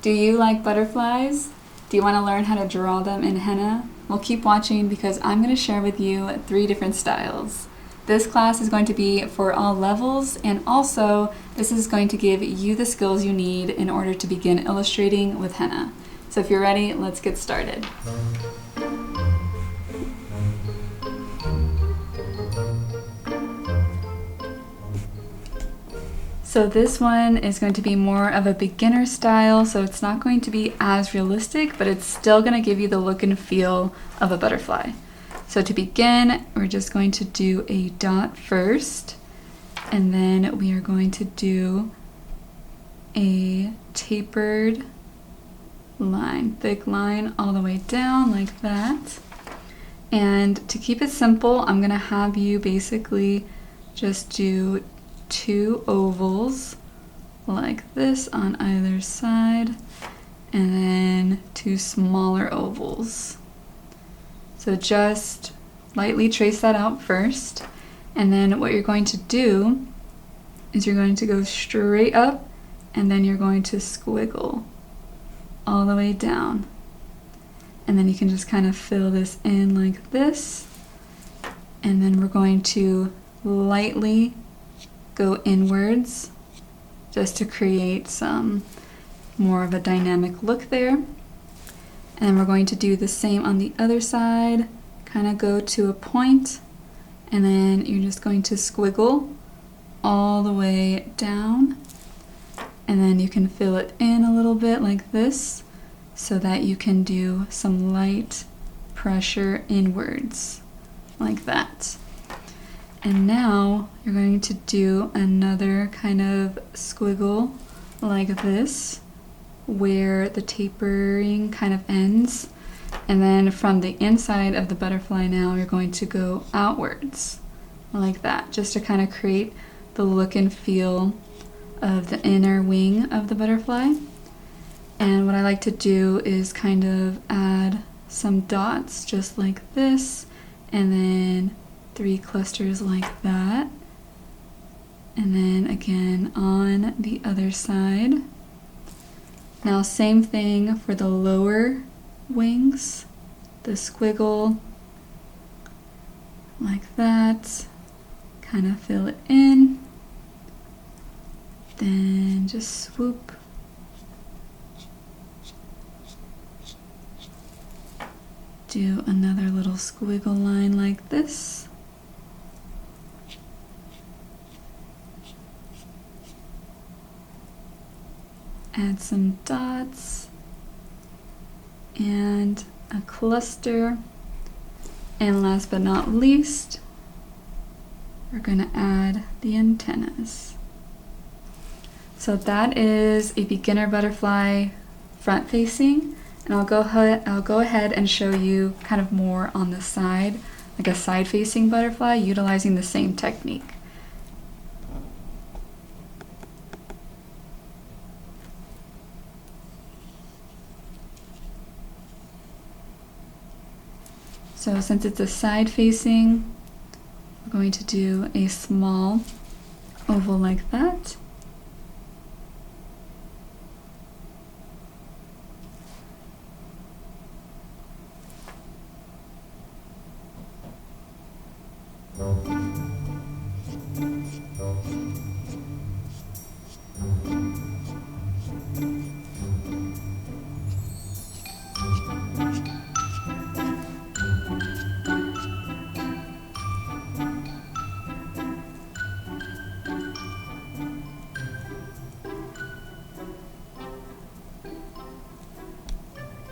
Do you like butterflies? Do you want to learn how to draw them in henna? Well, keep watching because I'm going to share with you 3 different styles. This class is going to be for all levels, and also this is going to give you the skills you need in order to begin illustrating with henna. So if you're ready, let's get started. So this one is going to be more of a beginner style, so it's not going to be as realistic, but it's still going to give you the look and feel of a butterfly. So to begin, we're just going to do a dot first, and then we are going to do a tapered line, thick line all the way down like that. And to keep it simple, I'm going to have you basically just do 2 ovals like this on either side, and then 2 smaller ovals. So just lightly trace that out first, and then what you're going to do is you're going to go straight up, and then you're going to squiggle all the way down. And then you can just kind of fill this in like this, and then we're going to lightly go inwards just to create some more of a dynamic look there. And then we're going to do the same on the other side, kind of go to a point, and then you're just going to squiggle all the way down, and then you can fill it in a little bit like this so that you can do some light pressure inwards like that. And now you're going to do another kind of squiggle like this, where the tapering kind of ends. And then from the inside of the butterfly now, you're going to go outwards like that, just to kind of create the look and feel of the inner wing of the butterfly. And what I like to do is kind of add some dots just like this, and then 3 clusters like that, and then again on the other side. Now same thing for the lower wings, the squiggle like that, kind of fill it in, then just swoop, do another little squiggle line like this. Add some dots and a cluster, and last but not least, we're going to add the antennas. So that is a beginner butterfly front facing, and I'll go ahead and show you kind of more on the side, like a side facing butterfly utilizing the same technique. So since it's a side facing, we're going to do a small oval like that.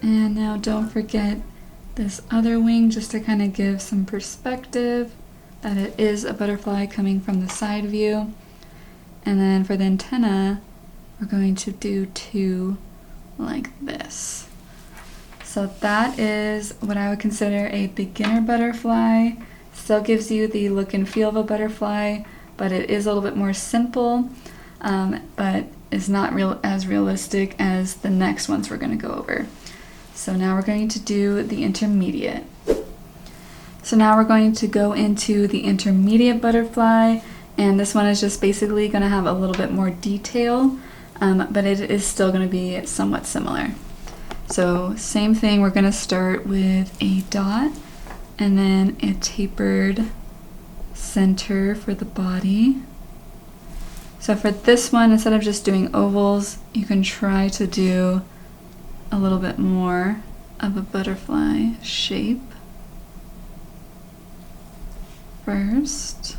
And now don't forget this other wing, just to kind of give some perspective that it is a butterfly coming from the side view. And then for the antenna, we're going to do 2 like this. So that is what I would consider a beginner butterfly. Still gives you the look and feel of a butterfly, but it is a little bit more simple, but is not as realistic as the next ones we're going to go over. So now we're going to do the intermediate. So now we're going to go into the intermediate butterfly, and this one is just basically going to have a little bit more detail. but it is still going to be somewhat similar. So same thing, we're going to start with a dot and then a tapered center for the body. So for this one, instead of just doing ovals, you can try to do a little bit more of a butterfly shape first.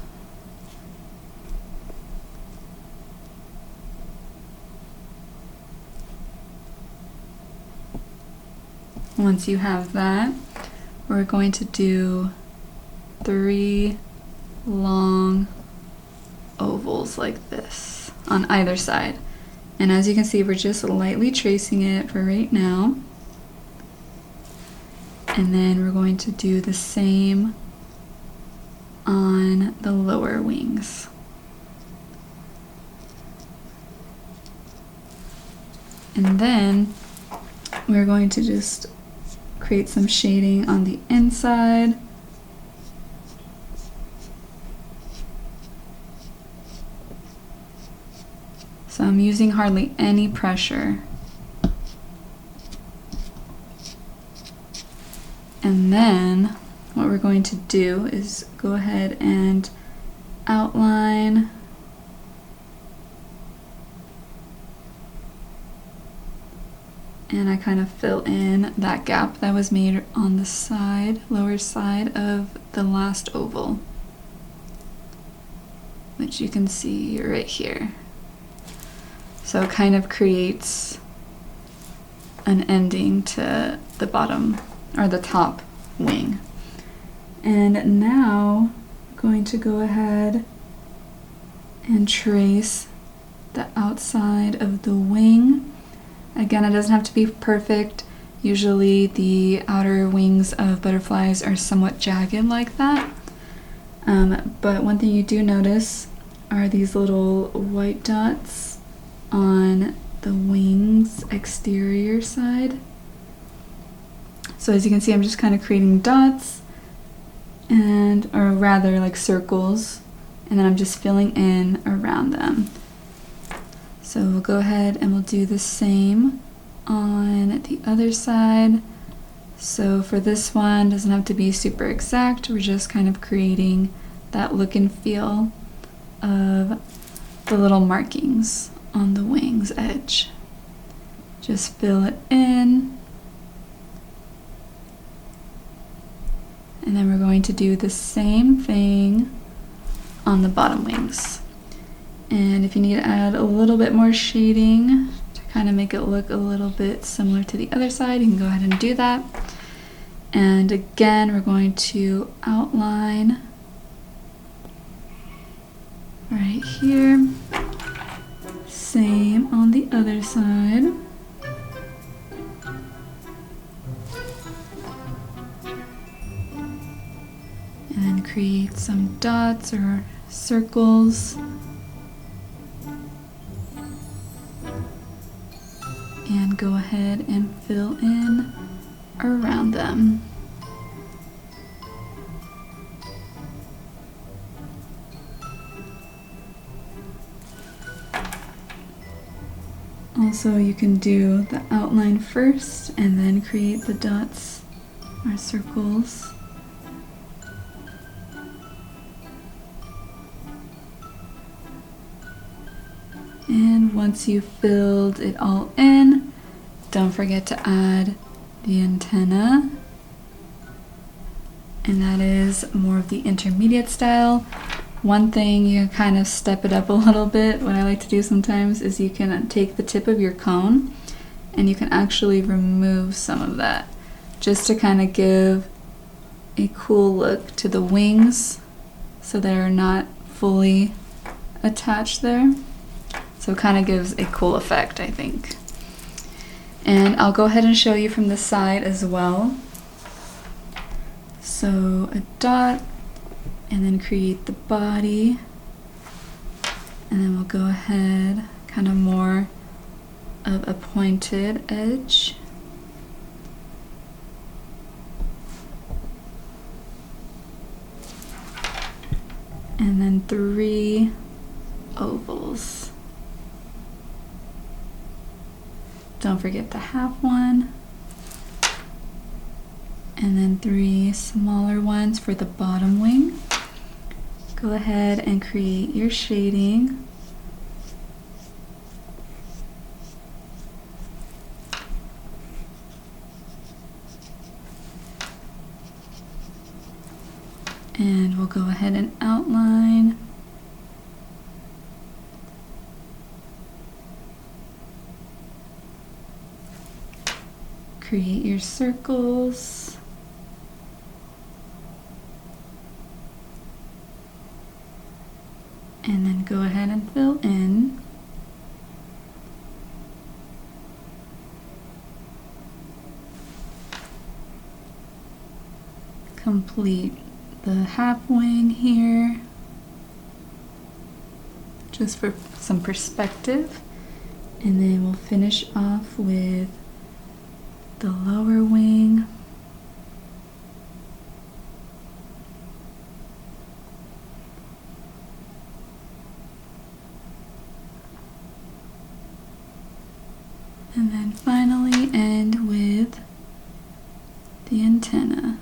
Once you have that, we're going to do 3 long ovals like this on either side. And as you can see, we're just lightly tracing it for right now. And then we're going to do the same on the lower wings. And then we're going to just create some shading on the inside. So I'm using hardly any pressure. And then what we're going to do is go ahead and outline and I kind of fill in that gap that was made on the side, lower side of the last oval, which you can see right here. So it kind of creates an ending to the bottom or the top wing. And now I'm going to go ahead and trace the outside of the wing. Again, it doesn't have to be perfect. Usually the outer wings of butterflies are somewhat jagged like that. But one thing you do notice are these little white dots on the wings exterior side. So as you can see, I'm just kind of creating dots or rather like circles, and then I'm just filling in around them. So we'll go ahead and we'll do the same on the other side. So for this one, doesn't have to be super exact. We're just kind of creating that look and feel of the little markings on the wing's edge. Just fill it in. And then we're going to do the same thing on the bottom wings. And if you need to add a little bit more shading to kind of make it look a little bit similar to the other side, you can go ahead and do that. And again, we're going to outline right here. Same on the other side. And then create some dots or circles. And go ahead and fill in around them. Also, you can do the outline first and then create the dots or circles. And once you've filled it all in, don't forget to add the antenna. And that is more of the intermediate style. One thing, you can kind of step it up a little bit. What I like to do sometimes is you can take the tip of your cone and you can actually remove some of that just to kind of give a cool look to the wings so they're not fully attached there. So it kind of gives a cool effect, I think. And I'll go ahead and show you from the side as well. So a dot, and then create the body. And then we'll go ahead, kind of more of a pointed edge. And then 3 ovals. Don't forget the half one. And then 3 smaller ones for the bottom wing. Go ahead and create your shading. And we'll go ahead and outline. Create your circles. And then go ahead and fill in. Complete the half wing here, just for some perspective, and then we'll finish off with the lower wing. And then finally end with the antenna.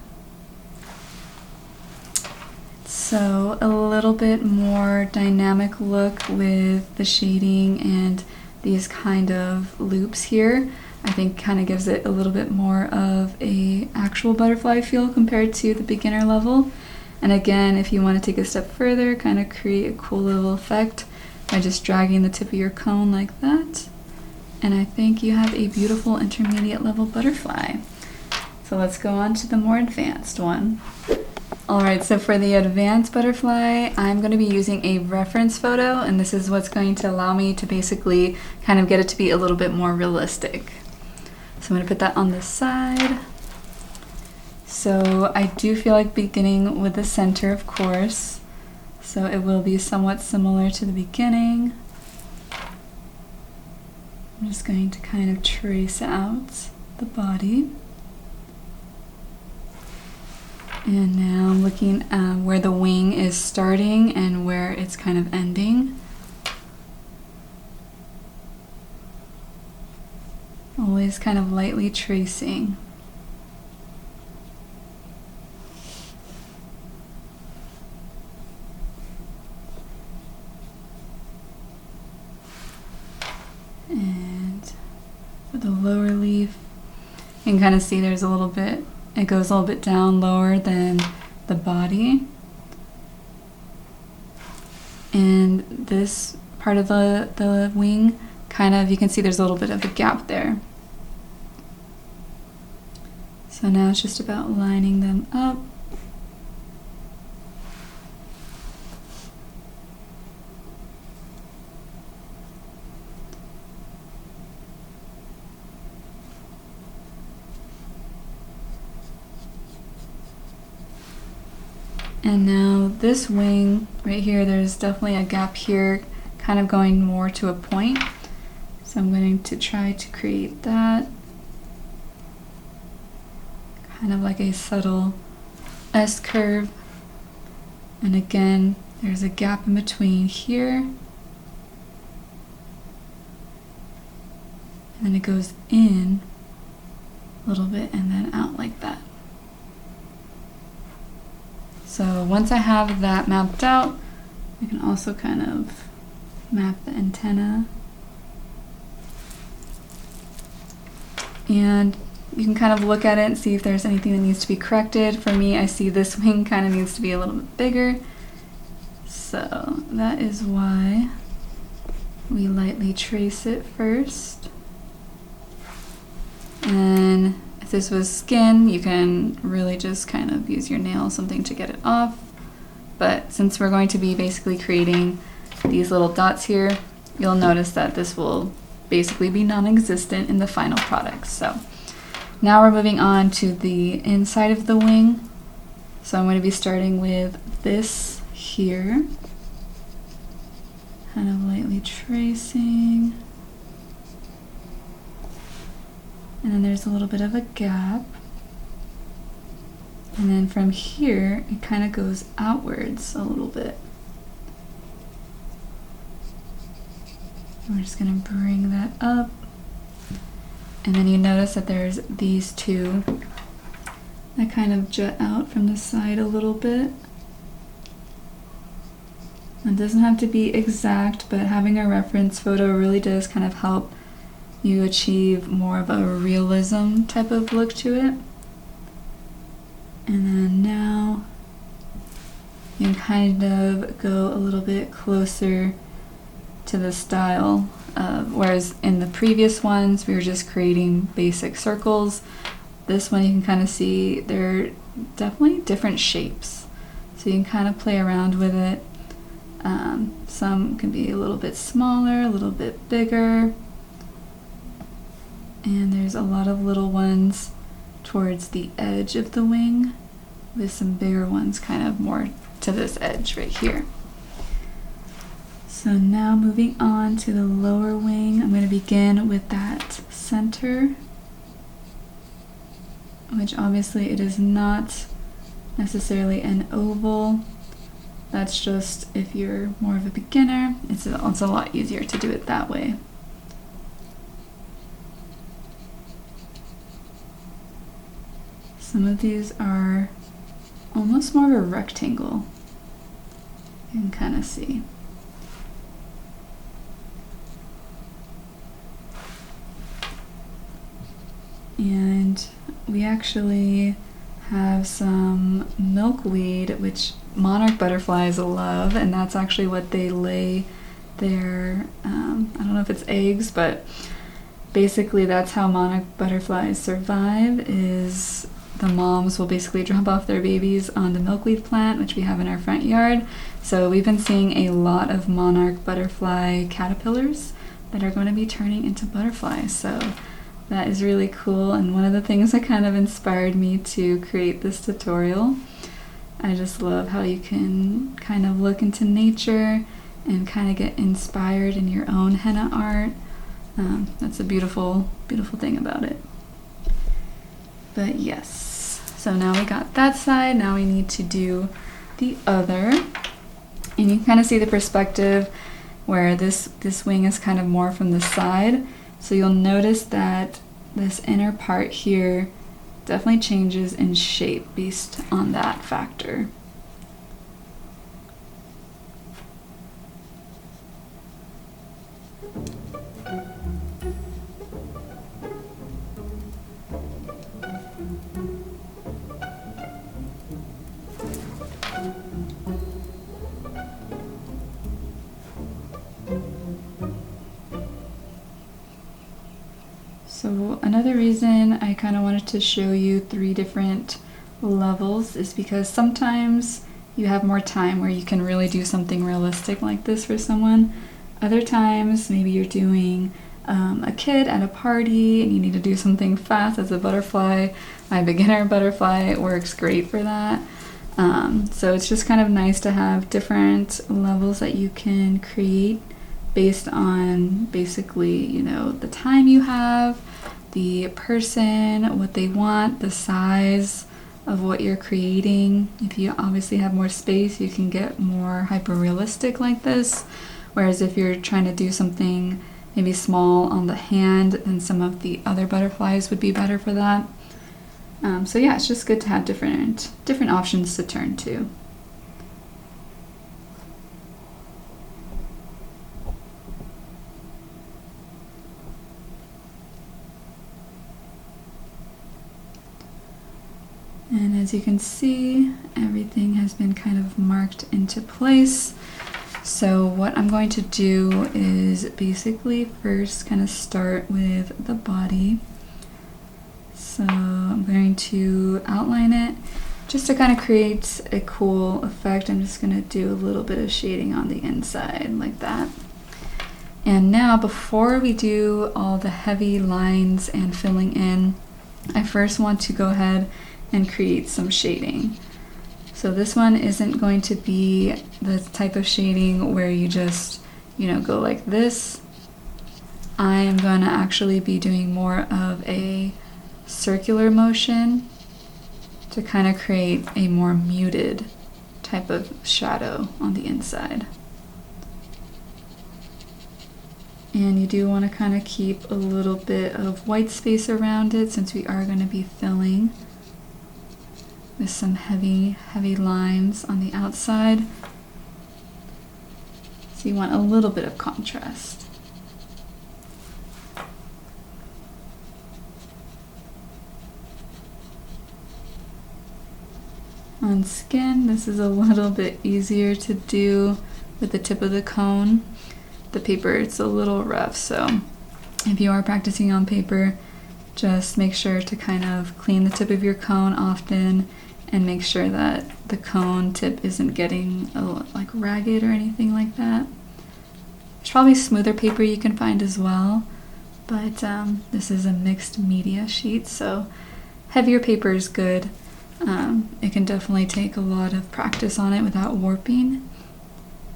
So a little bit more dynamic look with the shading and these kind of loops here. I think kind of gives it a little bit more of a actual butterfly feel compared to the beginner level. And again, if you want to take a step further, kind of create a cool little effect by just dragging the tip of your cone like that. And I think you have a beautiful intermediate level butterfly. So let's go on to the more advanced one. Alright, so for the advanced butterfly, I'm going to be using a reference photo, and this is what's going to allow me to basically kind of get it to be a little bit more realistic. So I'm going to put that on the side. So I do feel like beginning with the center, of course. So it will be somewhat similar to the beginning. I'm just going to kind of trace out the body. And now I'm looking at where the wing is starting and where it's kind of ending. Always kind of lightly tracing. And for the lower leaf, you can kind of see there's a little bit, it goes a little bit down lower than the body. And this part of the wing, kind of, you can see there's a little bit of a gap there. So now it's just about lining them up. And now this wing right here, there's definitely a gap here, kind of going more to a point. So I'm going to try to create that. Kind of like a subtle S curve. And again, there's a gap in between here. And then it goes in a little bit and then out like that. So once I have that mapped out, I can also kind of map the antenna. And you can kind of look at it and see if there's anything that needs to be corrected. For me, I see this wing kind of needs to be a little bit bigger. So that is why we lightly trace it first. And if this was skin, you can really just kind of use your nail, something to get it off. But since we're going to be basically creating these little dots here, you'll notice that this will basically be non-existent in the final product. So now we're moving on to the inside of the wing. So I'm going to be starting with this here. Kind of lightly tracing. And then there's a little bit of a gap. And then from here, it kind of goes outwards a little bit. And we're just going to bring that up. And then you notice that there's these two that kind of jut out from the side a little bit. It doesn't have to be exact, but having a reference photo really does kind of help you achieve more of a realism type of look to it. And then now you can kind of go a little bit closer to the style of, whereas in the previous ones we were just creating basic circles. This one you can kind of see they're definitely different shapes, so you can kind of play around with it. Some can be a little bit smaller, a little bit bigger, and there's a lot of little ones towards the edge of the wing, with some bigger ones kind of more to this edge right here. So now moving on to the lower wing, I'm going to begin with that center, which obviously it is not necessarily an oval. That's just if you're more of a beginner, it's a lot easier to do it that way. Some of these are almost more of a rectangle, you can kind of see. And we actually have some milkweed, which monarch butterflies love, and that's actually what they lay their, I don't know if it's eggs, but basically that's how monarch butterflies survive, is the moms will basically drop off their babies on the milkweed plant, which we have in our front yard. So we've been seeing a lot of monarch butterfly caterpillars that are going to be turning into butterflies. So that is really cool, and one of the things that kind of inspired me to create this tutorial. I just love how you can kind of look into nature and kind of get inspired in your own henna art. That's a beautiful, beautiful thing about it. But yes, so now we got that side, now we need to do the other. And you can kind of see the perspective where this wing is kind of more from the side. So you'll notice that this inner part here definitely changes in shape based on that factor. So another reason I kind of wanted to show you 3 different levels is because sometimes you have more time where you can really do something realistic like this for someone. Other times maybe you're doing a kid at a party and you need to do something fast as a butterfly. My beginner butterfly works great for that. So it's just kind of nice to have different levels that you can create based on basically, you know, the time you have, the person, what they want, the size of what you're creating. If you obviously have more space, you can get more hyper-realistic like this. Whereas if you're trying to do something maybe small on the hand, then some of the other butterflies would be better for that. So yeah, it's just good to have different options to turn to. And as you can see, everything has been kind of marked into place. So what I'm going to do is basically first kind of start with the body. So I'm going to outline it just to kind of create a cool effect. I'm just going to do a little bit of shading on the inside like that. And now before we do all the heavy lines and filling in, I first want to go ahead and create some shading. So this one isn't going to be the type of shading where you just, you know, go like this. I am going to actually be doing more of a circular motion to kind of create a more muted type of shadow on the inside. And you do want to kind of keep a little bit of white space around it since we are going to be filling with some heavy lines on the outside. So you want a little bit of contrast. On skin, this is a little bit easier to do with the tip of the cone. The paper, it's a little rough, so if you are practicing on paper, just make sure to kind of clean the tip of your cone often and make sure that the cone tip isn't getting like ragged or anything like that. There's probably smoother paper you can find as well, but this is a mixed media sheet, so heavier paper is good. It can definitely take a lot of practice on it without warping,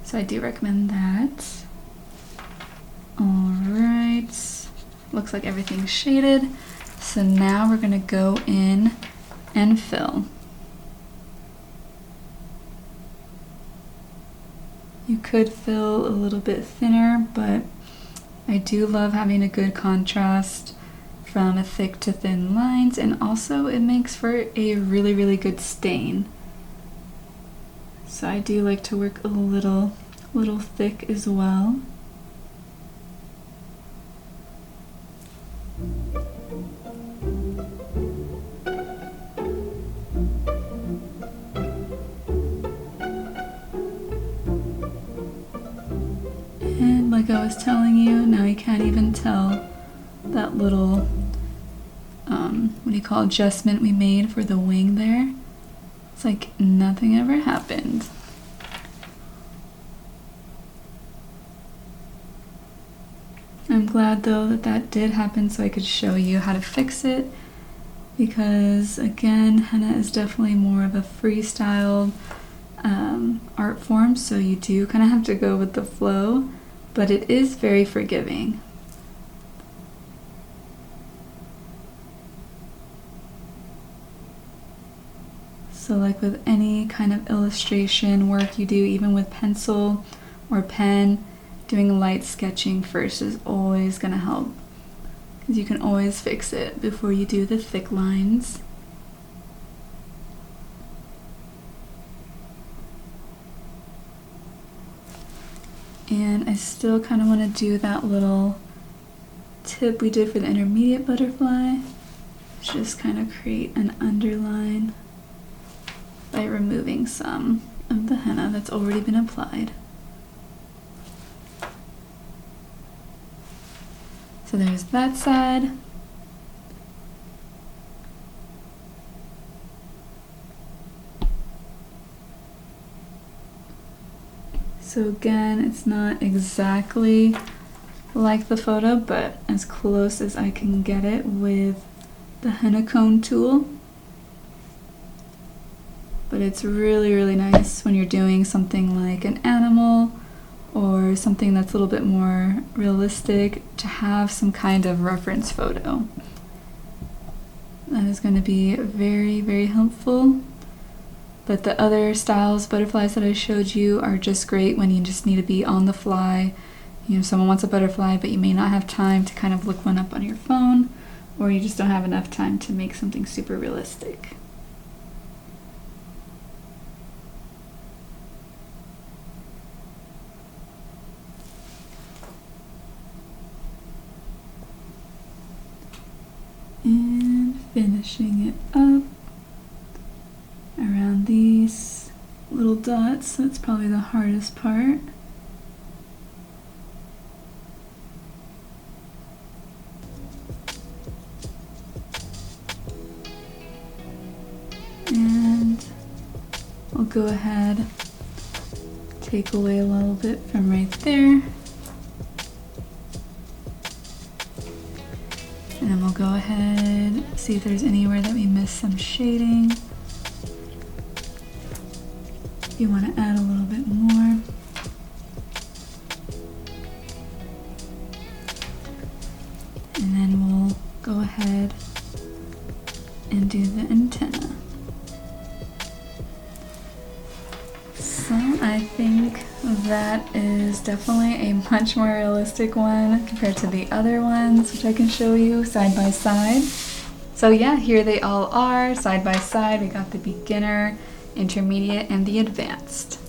so I do recommend that. Alright, looks like everything's shaded, so now we're going to go in and fill. You could fill a little bit thinner, but I do love having a good contrast from thick to thin lines, and also it makes for a really good stain. So I do like to work a little thick as well. And like I was telling you, now you can't even tell that little what do you call adjustment we made for the wing there. It's like nothing ever happened. I'm glad though that did happen so I could show you how to fix it, because again, henna is definitely more of a freestyle art form, so you do kind of have to go with the flow, but it is very forgiving. So like with any kind of illustration work you do, even with pencil or pen, doing light sketching first is always going to help, because you can always fix it before you do the thick lines. And I still kind of want to do that little tip we did for the intermediate butterfly. Just kind of create an underline by removing some of the henna that's already been applied. So there's that side. So again, it's not exactly like the photo, but as close as I can get it with the henna cone tool. But it's really nice when you're doing something like an animal or something that's a little bit more realistic to have some kind of reference photo. That is going to be very helpful. But the other styles, butterflies that I showed you, are just great when you just need to be on the fly. You know, someone wants a butterfly, but you may not have time to kind of look one up on your phone, or you just don't have enough time to make something super realistic. And finishing it up around these little dots. That's probably the hardest part. And we'll go ahead, take away a little bit from right there. And then we'll go ahead, see if there's anywhere that we missed some shading. If you want to add a little bit more. And then we'll go ahead and do the antenna. So I think that is definitely a much more realistic one compared to the other ones, which I can show you side by side. So yeah, here they all are, side by side. We got the beginner, intermediate, and the advanced.